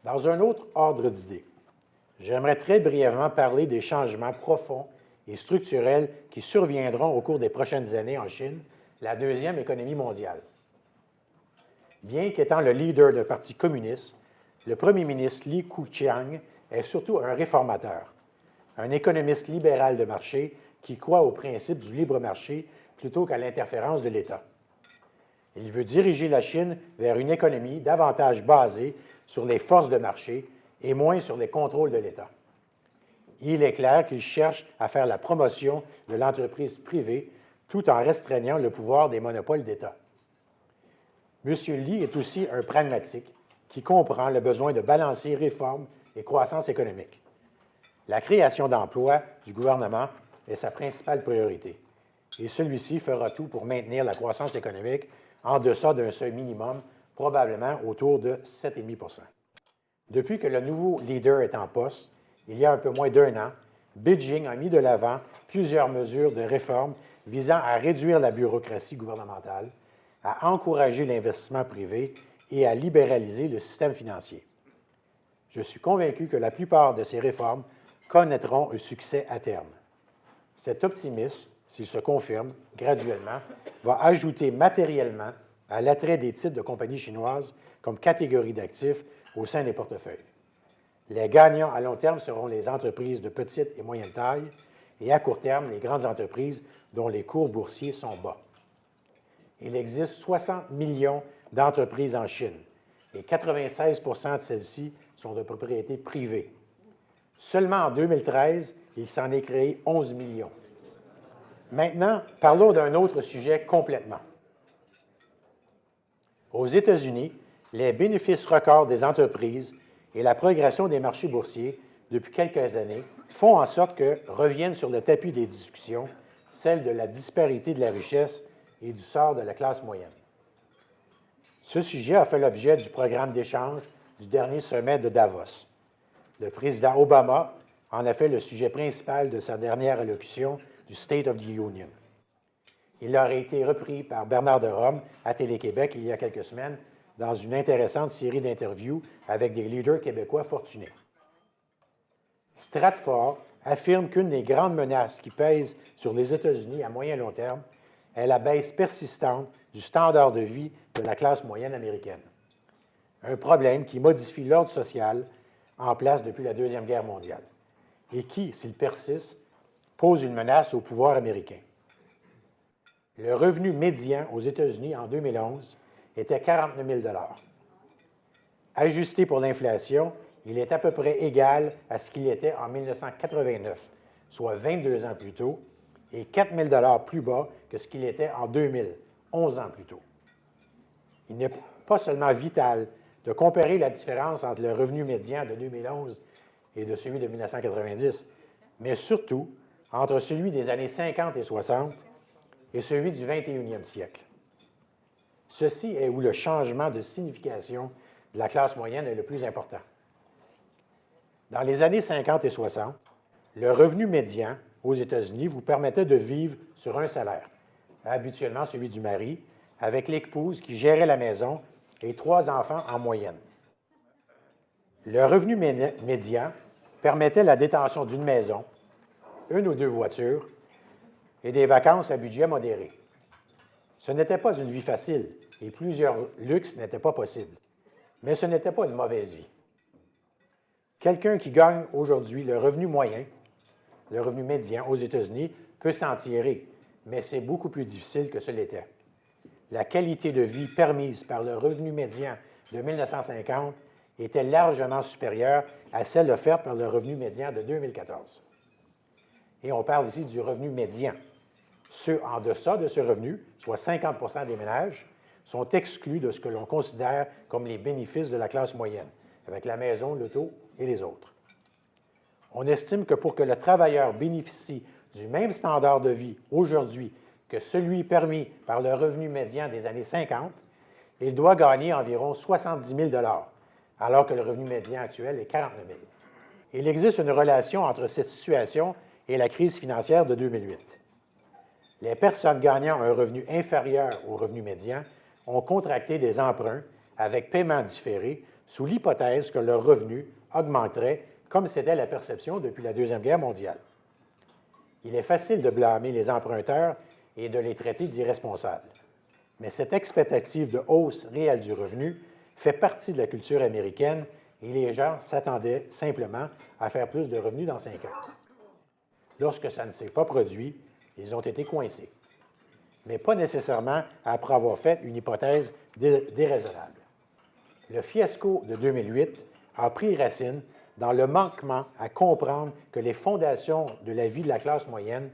Dans un autre ordre d'idées, j'aimerais très brièvement parler des changements profonds et structurels qui surviendront au cours des prochaines années en Chine, la deuxième économie mondiale. Bien qu'étant le leader d'un parti communiste, le premier ministre Li Keqiang est surtout un réformateur, un économiste libéral de marché qui croit au principe du libre marché plutôt qu'à l'interférence de l'État. Il veut diriger la Chine vers une économie davantage basée sur les forces de marché et moins sur les contrôles de l'État. Il est clair qu'il cherche à faire la promotion de l'entreprise privée tout en restreignant le pouvoir des monopoles d'État. M. Li est aussi un pragmatique qui comprend le besoin de balancer réforme et croissance économique. La création d'emplois du gouvernement est sa principale priorité, et celui-ci fera tout pour maintenir la croissance économique en deçà d'un seuil minimum, probablement autour de 7,5 %. Depuis que le nouveau leader est en poste, il y a un peu moins d'un an, Beijing a mis de l'avant plusieurs mesures de réforme visant à réduire la bureaucratie gouvernementale, à encourager l'investissement privé et à libéraliser le système financier. Je suis convaincu que la plupart de ces réformes connaîtront un succès à terme. Cet optimisme, s'il se confirme graduellement, va ajouter matériellement à l'attrait des titres de compagnies chinoises comme catégorie d'actifs au sein des portefeuilles. Les gagnants à long terme seront les entreprises de petite et moyenne taille et à court terme, les grandes entreprises dont les cours boursiers sont bas. Il existe 60 millions d'entreprises en Chine et 96 % de celles-ci sont de propriété privée. Seulement en 2013, il s'en est créé 11 millions. Maintenant, parlons d'un autre sujet complètement. Aux États-Unis, les bénéfices records des entreprises et la progression des marchés boursiers depuis quelques années font en sorte que reviennent sur le tapis des discussions celles de la disparité de la richesse et du sort de la classe moyenne. Ce sujet a fait l'objet du programme d'échange du dernier sommet de Davos. Le président Obama en a fait le sujet principal de sa dernière allocution du State of the Union. Il aurait été repris par Bernard de Rome à Télé-Québec il y a quelques semaines dans une intéressante série d'interviews avec des leaders québécois fortunés. Stratfor affirme qu'une des grandes menaces qui pèsent sur les États-Unis à moyen et long terme est la baisse persistante du standard de vie de la classe moyenne américaine. Un problème qui modifie l'ordre social en place depuis la Deuxième Guerre mondiale et qui, s'il persiste, pose une menace au pouvoir américain. Le revenu médian aux États-Unis en 2011 était 49 000 $. Ajusté pour l'inflation, il est à peu près égal à ce qu'il était en 1989, soit 22 ans plus tôt, et 4 000 $ plus bas que ce qu'il était en 2000, 11 ans plus tôt. Il n'est pas seulement vital de comparer la différence entre le revenu médian de 2011 et de celui de 1990, mais surtout entre celui des années 50 et 60 et celui du 21e siècle. Ceci est où le changement de signification de la classe moyenne est le plus important. Dans les années 50 et 60, le revenu médian aux États-Unis vous permettait de vivre sur un salaire, habituellement celui du mari, avec l'épouse qui gérait la maison et 3 enfants en moyenne. Le revenu médian permettait la détention d'une maison, 1 ou 2 voitures et des vacances à budget modéré. Ce n'était pas une vie facile et plusieurs luxes n'étaient pas possibles, mais ce n'était pas une mauvaise vie. Quelqu'un qui gagne aujourd'hui le revenu moyen, le revenu médian aux États-Unis, peut s'en tirer, mais c'est beaucoup plus difficile que ce l'était. La qualité de vie permise par le revenu médian de 1950 était largement supérieure à celle offerte par le revenu médian de 2014. Et on parle ici du revenu médian. Ceux en deçà de ce revenu, soit 50 % des ménages, sont exclus de ce que l'on considère comme les bénéfices de la classe moyenne, avec la maison, l'auto et les autres. On estime que pour que le travailleur bénéficie du même standard de vie aujourd'hui que celui permis par le revenu médian des années 50, il doit gagner environ 70 000 $, alors que le revenu médian actuel est 49 000 $. Il existe une relation entre cette situation et la crise financière de 2008. Les personnes gagnant un revenu inférieur au revenu médian ont contracté des emprunts avec paiement différé sous l'hypothèse que leurs revenus augmenteraient comme c'était la perception depuis la Deuxième Guerre mondiale. Il est facile de blâmer les emprunteurs et de les traiter d'irresponsables. Mais cette expectative de hausse réelle du revenu fait partie de la culture américaine et les gens s'attendaient simplement à faire plus de revenus dans 5 ans. Lorsque ça ne s'est pas produit, ils ont été coincés, mais pas nécessairement après avoir fait une hypothèse déraisonnable. Le fiasco de 2008 a pris racine dans le manquement à comprendre que les fondations de la vie de la classe moyenne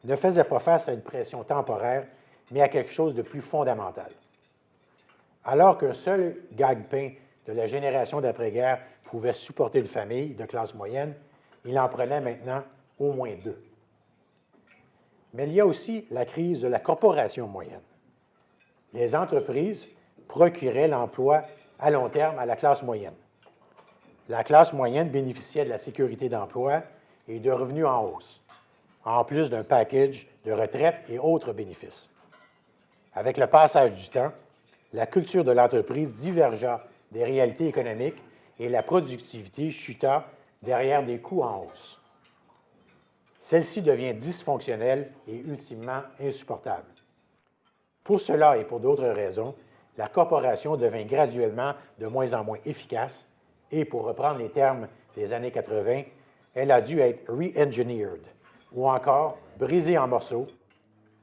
ne faisaient pas face à une pression temporaire, mais à quelque chose de plus fondamental. Alors qu'un seul gagne-pain de la génération d'après-guerre pouvait supporter une famille de classe moyenne, il en prenait maintenant au moins 2. Mais il y a aussi la crise de la corporation moyenne. Les entreprises procuraient l'emploi à long terme à la classe moyenne. La classe moyenne bénéficiait de la sécurité d'emploi et de revenus en hausse, en plus d'un package de retraite et autres bénéfices. Avec le passage du temps, la culture de l'entreprise divergea des réalités économiques et la productivité chuta derrière des coûts en hausse. Celle-ci devient dysfonctionnelle et ultimement insupportable. Pour cela et pour d'autres raisons, la corporation devint graduellement de moins en moins efficace et, pour reprendre les termes des années 80, elle a dû être re-engineered, ou encore brisée en morceaux,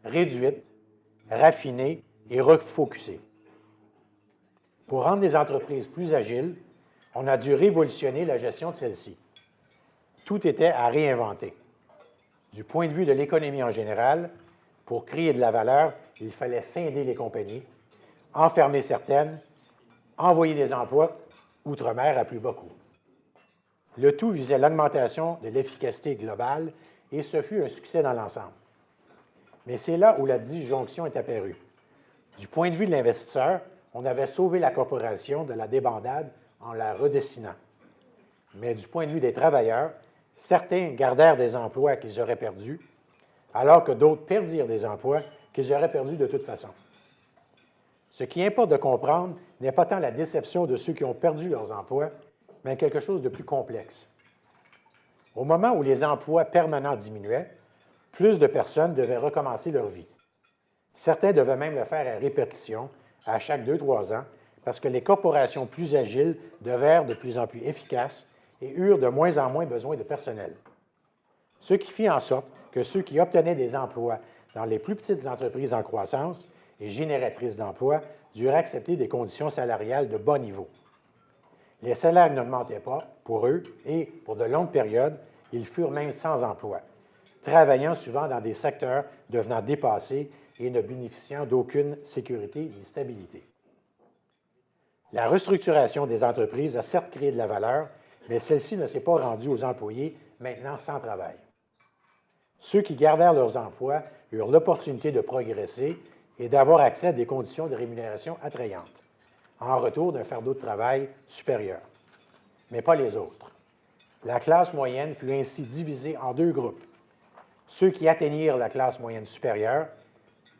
réduite, raffinée et refocusée. Pour rendre les entreprises plus agiles, on a dû révolutionner la gestion de celles-ci. Tout était à réinventer. Du point de vue de l'économie en général, pour créer de la valeur, il fallait scinder les compagnies, enfermer certaines, envoyer des emplois outre-mer à plus bas coût. Le tout visait l'augmentation de l'efficacité globale et ce fut un succès dans l'ensemble. Mais c'est là où la disjonction est apparue. Du point de vue de l'investisseur, on avait sauvé la corporation de la débandade en la redessinant. Mais du point de vue des travailleurs, certains gardèrent des emplois qu'ils auraient perdus, alors que d'autres perdirent des emplois qu'ils auraient perdus de toute façon. Ce qui importe de comprendre n'est pas tant la déception de ceux qui ont perdu leurs emplois, mais quelque chose de plus complexe. Au moment où les emplois permanents diminuaient, plus de personnes devaient recommencer leur vie. Certains devaient même le faire à répétition, à chaque 2-3 ans, parce que les corporations plus agiles devinrent de plus en plus efficaces et eurent de moins en moins besoin de personnel. Ce qui fit en sorte que ceux qui obtenaient des emplois dans les plus petites entreprises en croissance et génératrices d'emplois durent accepter des conditions salariales de bas niveau. Les salaires n'augmentaient pas pour eux et, pour de longues périodes, ils furent même sans emploi, travaillant souvent dans des secteurs devenant dépassés et ne bénéficiant d'aucune sécurité ni stabilité. La restructuration des entreprises a certes créé de la valeur, mais celle-ci ne s'est pas rendue aux employés maintenant sans travail. Ceux qui gardèrent leurs emplois eurent l'opportunité de progresser et d'avoir accès à des conditions de rémunération attrayantes, en retour d'un fardeau de travail supérieur. Mais pas les autres. La classe moyenne fut ainsi divisée en 2 groupes, ceux qui atteignirent la classe moyenne supérieure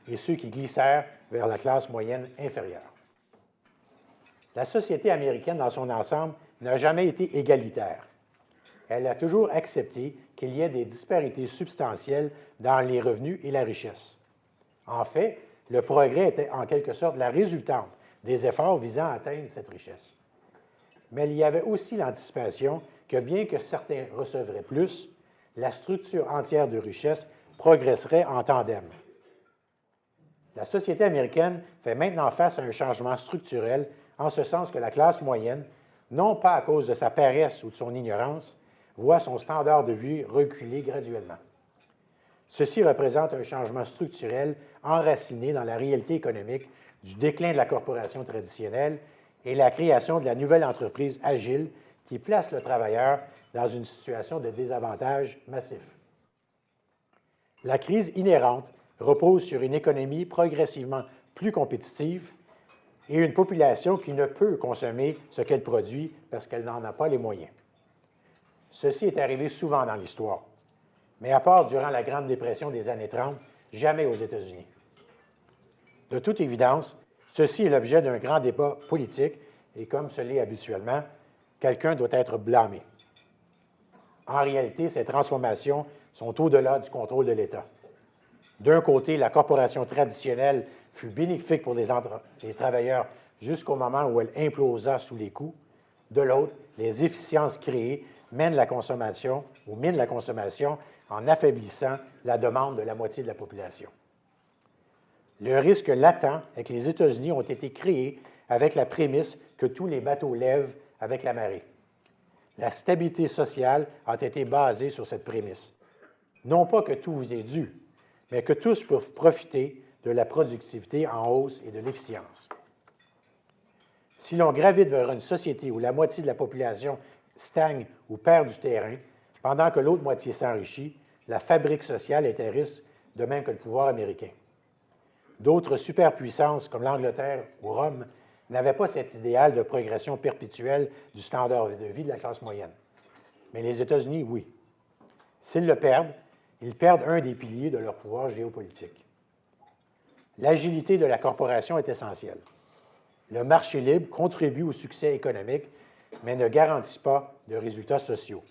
et ceux qui glissèrent vers la classe moyenne inférieure. La société américaine dans son ensemble n'a jamais été égalitaire. Elle a toujours accepté qu'il y ait des disparités substantielles dans les revenus et la richesse. En fait, le progrès était en quelque sorte la résultante des efforts visant à atteindre cette richesse. Mais il y avait aussi l'anticipation que bien que certains recevraient plus, la structure entière de richesse progresserait en tandem. La société américaine fait maintenant face à un changement structurel en ce sens que la classe moyenne, non pas à cause de sa paresse ou de son ignorance, voit son standard de vie reculer graduellement. Ceci représente un changement structurel enraciné dans la réalité économique du déclin de la corporation traditionnelle et la création de la nouvelle entreprise agile qui place le travailleur dans une situation de désavantage massif. La crise inhérente repose sur une économie progressivement plus compétitive et une population qui ne peut consommer ce qu'elle produit parce qu'elle n'en a pas les moyens. Ceci est arrivé souvent dans l'histoire, mais à part durant la Grande Dépression des années 30, jamais aux États-Unis. De toute évidence, ceci est l'objet d'un grand débat politique et comme ce l'est habituellement, quelqu'un doit être blâmé. En réalité, ces transformations sont au-delà du contrôle de l'État. D'un côté, la corporation traditionnelle fut bénéfique pour les travailleurs jusqu'au moment où elle implosa sous les coûts. De l'autre, les efficiences créées minent la consommation en affaiblissant la demande de la moitié de la population. Le risque latent est que les États-Unis ont été créés avec la prémisse que tous les bateaux lèvent avec la marée. La stabilité sociale a été basée sur cette prémisse. Non pas que tout vous est dû, mais que tous peuvent profiter de la productivité en hausse et de l'efficience. Si l'on gravite vers une société où la moitié de la population stagne ou perd du terrain, pendant que l'autre moitié s'enrichit, la fabrique sociale est à risque, de même que le pouvoir américain. D'autres superpuissances, comme l'Angleterre ou Rome, n'avaient pas cet idéal de progression perpétuelle du standard de vie de la classe moyenne. Mais les États-Unis, oui. S'ils le perdent, ils perdent un des piliers de leur pouvoir géopolitique. L'agilité de la corporation est essentielle. Le marché libre contribue au succès économique, mais ne garantit pas de résultats sociaux.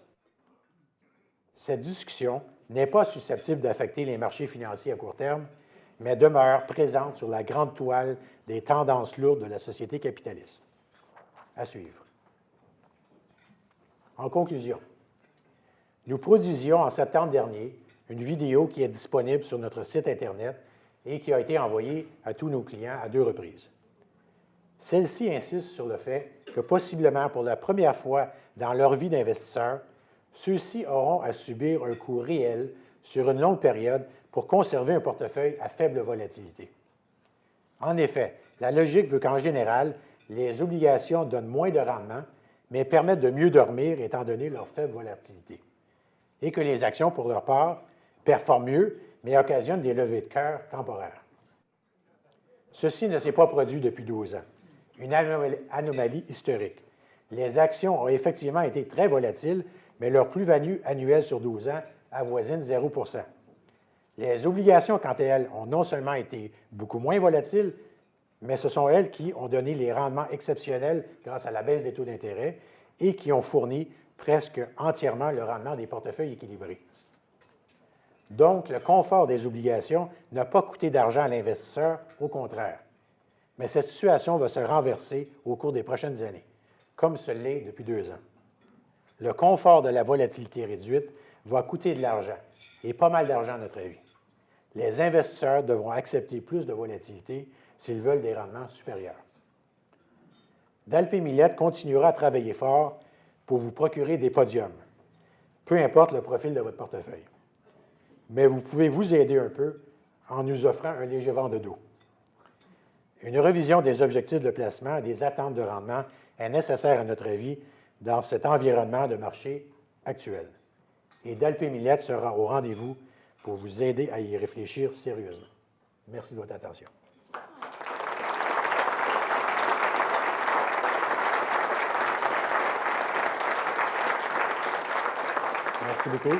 Cette discussion n'est pas susceptible d'affecter les marchés financiers à court terme, mais demeure présente sur la grande toile des tendances lourdes de la société capitaliste. À suivre. En conclusion, nous produisions en septembre dernier une vidéo qui est disponible sur notre site Internet et qui a été envoyée à tous nos clients à 2 reprises. Celle-ci insiste sur le fait que possiblement pour la première fois dans leur vie d'investisseurs, ceux-ci auront à subir un coût réel sur une longue période pour conserver un portefeuille à faible volatilité. En effet, la logique veut qu'en général, les obligations donnent moins de rendement, mais permettent de mieux dormir étant donné leur faible volatilité, et que les actions, pour leur part, performent mieux, mais occasionnent des levées de cœur temporaires. Ceci ne s'est pas produit depuis 12 ans, une anomalie historique. Les actions ont effectivement été très volatiles, mais leur plus-value annuelle sur 12 ans avoisine 0 %. Les obligations, quant à elles, ont non seulement été beaucoup moins volatiles, mais ce sont elles qui ont donné les rendements exceptionnels grâce à la baisse des taux d'intérêt et qui ont fourni presque entièrement le rendement des portefeuilles équilibrés. Donc, le confort des obligations n'a pas coûté d'argent à l'investisseur, au contraire. Mais cette situation va se renverser au cours des prochaines années, comme ce l'est depuis 2 ans. Le confort de la volatilité réduite va coûter de l'argent, et pas mal d'argent à notre avis. Les investisseurs devront accepter plus de volatilité s'ils veulent des rendements supérieurs. Dalpé Millette continuera à travailler fort pour vous procurer des podiums, peu importe le profil de votre portefeuille. Mais vous pouvez vous aider un peu en nous offrant un léger vent de dos. Une revision des objectifs de placement et des attentes de rendement est nécessaire à notre avis dans cet environnement de marché actuel. Et Dalpé Millette sera au rendez-vous pour vous aider à y réfléchir sérieusement. Merci de votre attention. Merci beaucoup.